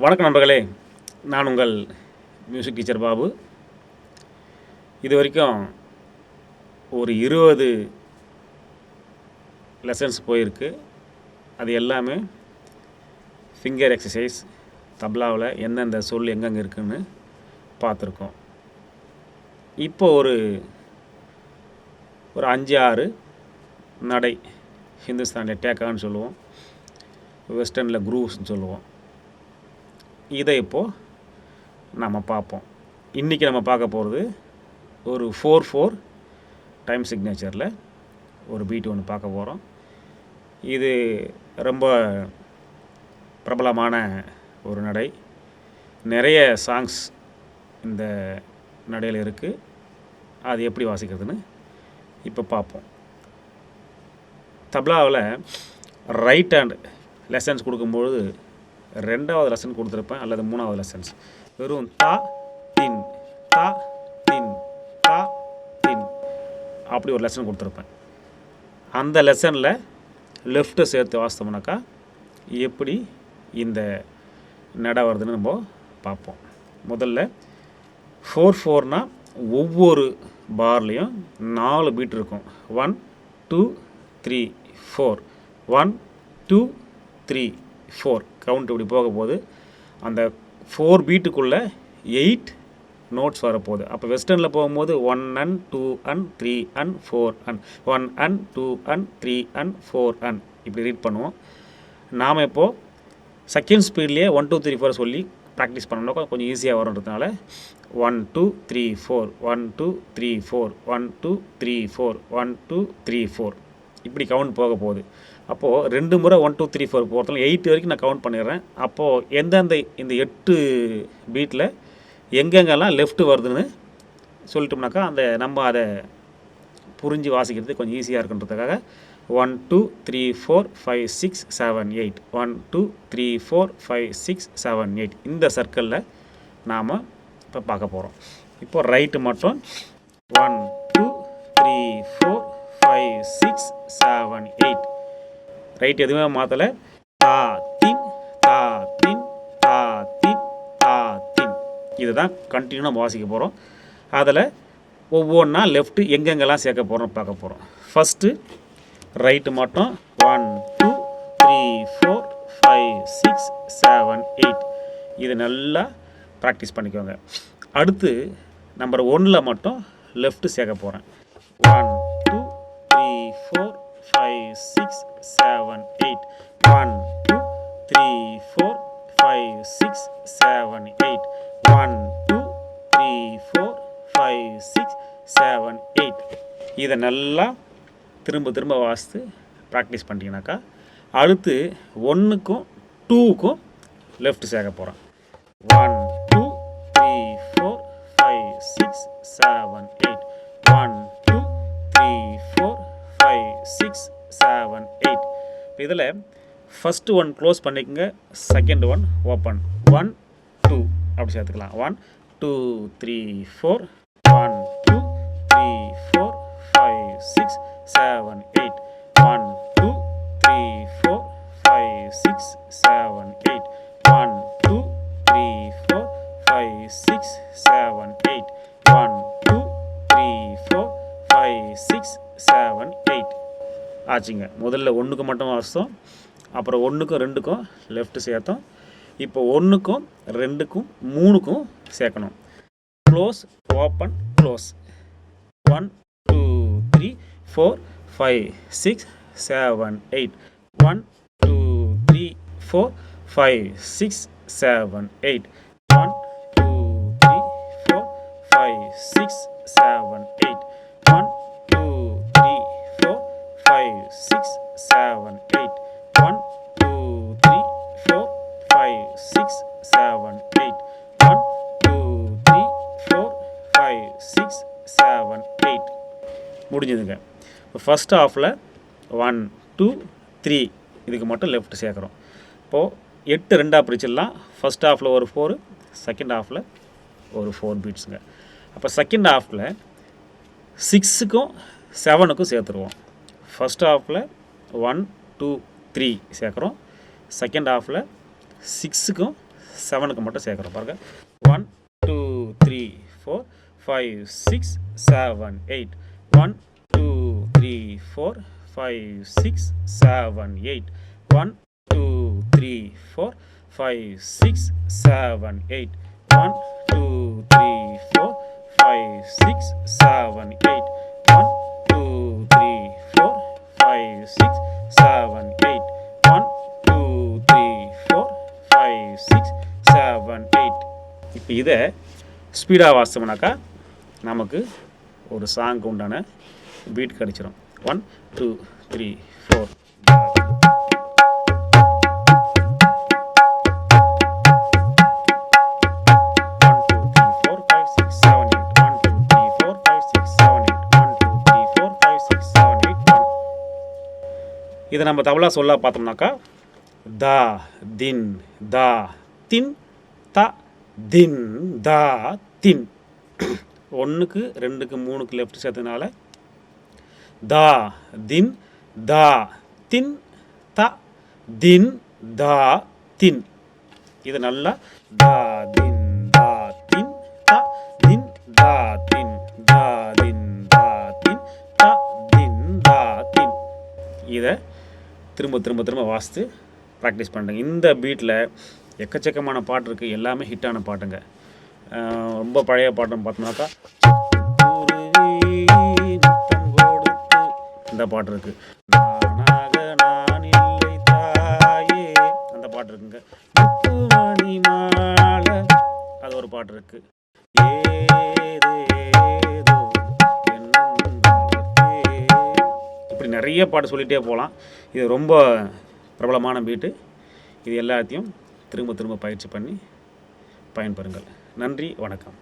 வணக்கம் நண்பர்களே, நான் உங்கள் மியூசிக் டீச்சர் பாபு. இது வரைக்கும் ஒரு 20 லெசன்ஸ் போயிருக்கு. அது எல்லாமே ஃபிங்கர் எக்ஸசைஸ், தப்லாவில் எந்தெந்த சொல் எங்கெங்கே இருக்குதுன்னு பார்த்துருக்கோம். இப்போ ஒரு 5-6 நடை, ஹிந்துஸ்தானில் டேக்கான்னு சொல்லுவோம், வெஸ்டர்னில் குரூவ்ஸ்ன்னு சொல்லுவோம். இதை இப்போது நம்ம பார்ப்போம். இன்றைக்கி நம்ம பார்க்க போகிறது ஒரு 4/4 டைம் சிக்னேச்சரில் ஒரு பீட் ஒன்று பார்க்க போகிறோம். இது ரொம்ப பிரபலமான ஒரு நடை. நிறைய சாங்ஸ் இந்த நடையில் இருக்குது. அது எப்படி வாசிக்கிறதுன்னு இப்போ பார்ப்போம். தப்லாவில் ரைட் ஹேண்ட் லெசன்ஸ் கொடுக்கும்பொழுது 2வது லெசன் கொடுத்துருப்பேன், அல்லது 3வது லெசன்ஸ். வெறும் தா தின் தா தின் தா தின் அப்படி ஒரு லெசன் கொடுத்துருப்பேன். அந்த லெசனில் லெஃப்ட்டை சேர்த்து வாசித்தோம்னாக்கா எப்படி இந்த நடை வருதுன்னு நம்ம பார்ப்போம். முதல்ல 4/4னால் ஒவ்வொரு பார்லேயும் 4 பீட் இருக்கும். 1 2 3 4 1 2 3 4 கவுண்ட் இப்படி போக போகுது. அந்த 4 பீட்டுக்குள்ளே 8 நோட்ஸ் வரப்போகுது. அப்போ வெஸ்டர்னில் போகும்போது 1 and 2 and 3 and 4 and 1 and 2 and 3 and 4 and இப்படி ரீட் பண்ணுவோம். நாம் இப்போது செகண்ட் ஸ்பீட்லேயே 1 2 3 4 சொல்லி ப்ராக்டிஸ் பண்ணோம்னா கொஞ்சம் ஈஸியாக வரும்ன்றதுனால 1 2 3 4 1 2 3 4 1 2 3 4 1 2 3 4 இப்படி கவுண்ட் போக போகுது. அப்போது 2 முறை 1 2 3 4 போகிறதுனால 8 வரைக்கும் நான் கவுண்ட் பண்ணிடுறேன். அப்போது எந்தெந்த இந்த 8 பீட்டில் எங்கெங்கெல்லாம் லெஃப்ட்டு வருதுன்னு சொல்லிட்டோம்னாக்கா நம்ம அதை புரிஞ்சு வாசிக்கிறது கொஞ்சம் ஈஸியாக இருக்குன்றதுக்காக 1 2 3 4 5 6 7 8 1 2 3 4 5 6 7 8 இந்த சர்க்கிளில் நாம் இப்போ பார்க்க போகிறோம். இப்போது ரைட்டு மட்டும் 1 2 3 4 5 6 7 8 ரைட் எதுவுமே மாற்றலை. தா தின் தா தின் தா தின் தா தின் இதுதான் கண்டினியூ நம்ம வாசிக்க போகிறோம். அதில் ஒவ்வொன்றா லெஃப்ட்டு எங்கெங்கெல்லாம் சேர்க்க போகிறோம் பார்க்க போகிறோம். ஃபஸ்ட்டு ரைட்டு மட்டும் 1 2 3 4 5 6 7 8 இது நல்லா ப்ராக்டிஸ் பண்ணிக்கோங்க. அடுத்து நம்பர் 1ல் மட்டும் லெஃப்ட்டு சேர்க்க போகிறேன். 1 2 3 4 5 6 7 8 1 2 3 4 5 6 7 8 1 2 3 4 5 6 7 8 இதை நல்லா திரும்ப வாசித்து ப்ராக்டிஸ் பண்ணிட்டீங்கனாக்கா அடுத்து 1க்கும் 2க்கும் லெஃப்ட் சேர்க்க போகிறேன். 1 2 3 4 5 6 7 8 1 2 3 4 5 6 7 8 இப்போ இதில் ஃபஸ்ட்டு 1 க்ளோஸ் பண்ணிக்கோங்க, செகண்ட் 1 ஓப்பன். 1 2 அப்படி சேர்த்துக்கலாம். 1 2 3 4 1 2 3 4 5 6 7 8 1 2 3 4 5 6 7 8 1 2 3 4 5 6 7 8 1 2 3 4 5 6 7 8 ஆச்சுங்க. முதல்ல 1க்கு மட்டும் வாசித்தோம், அப்புறம் 1க்கும் 2க்கும் லெஃப்ட்டு சேர்த்தோம். இப்போ 1க்கும் 2க்கும் 3க்கும் சேர்க்கணும். Close open close. 1 2 3 4 5 6 7 8 1 2 3 4 5 6 7 8 1 2 3 4 5 6 7 8 1 2 3 4 5 6 7 8 1 2 3 4 5 6 7 8 1 2 3 4 5 6 7 8 முடிஞ்சதுங்க. இப்போ ஃபஸ்ட் ஹாஃபில் 1 2 3 இதுக்கு மட்டும் லெஃப்ட் சேர்க்குறோம். இப்போது 8 2ஆக பிரிச்சிடலாம். ஃபஸ்ட் ஹாஃபில் ஒரு 4, செகண்ட் ஹாஃபில் ஒரு 4 பீட்ஸுங்க. அப்போ செகண்ட் ஹாஃபில் 6க்கும் 7க்கும் சேர்த்துருவோம். ஃபஸ்ட் ஹாஃபில் 1 2 3 சேர்க்குறோம். செகண்ட் ஹாஃபில் 6க்கும் 7க்கு மட்டும் சேர்க்குறோம் பாருங்க. 1 2 3 4 5 6 7 8 1 2 3 4 5 6 7 8 1 2 3 4 5 6 7 8 1 2 3 4 5 6 7 8 1 2 3 4 5 6 7 8 1 2 3 4 5 6 7 8. இப்போ இதை ஸ்பீடாக வாசித்தோம்னாக்கா நமக்கு ஒரு சாங்க்கு உண்டான பீட் கிடச்சிரும். 1 2 3 4 இதை நம்ம தவளா சொல்ல பார்த்தோம்னாக்கா தா தின் தா தின் த தின் தா தின். 1க்கு 2க்கு 3க்கு லெஃப்ட் சேர்த்ததுனால தா தின் தா தின் த தின் தா தின். இது நல்லா தா தின் தா தின் த தின் தா தின் தா தின் தா தின் த தின் தா தின். இதை திரும்ப திரும்ப திரும்ப வாசித்து ப்ராக்டிஸ் பண்ணுங்க. இந்த பீட்டில் எக்கச்சக்கமான பாட்டு இருக்குது, எல்லாமே ஹிட்டான பாட்டுங்க. ரொம்ப பழைய பாட்டுன்னு பார்த்தோம்னாக்கா இந்த பாட்டு இருக்குது. நானாக நான் இல்லை தாயே அந்த பாட்டு இருக்குங்க. மணி மாலை அது ஒரு பாட்டு இருக்குது. இப்படி நிறைய பாட்டு சொல்லிகிட்டே போகலாம். இது ரொம்ப பிரபலமான பீட்டு. இது எல்லாத்தையும் திரும்ப திரும்ப பயிற்சி பண்ணி பயன்பெறுங்கள். நன்றி, வணக்கம்.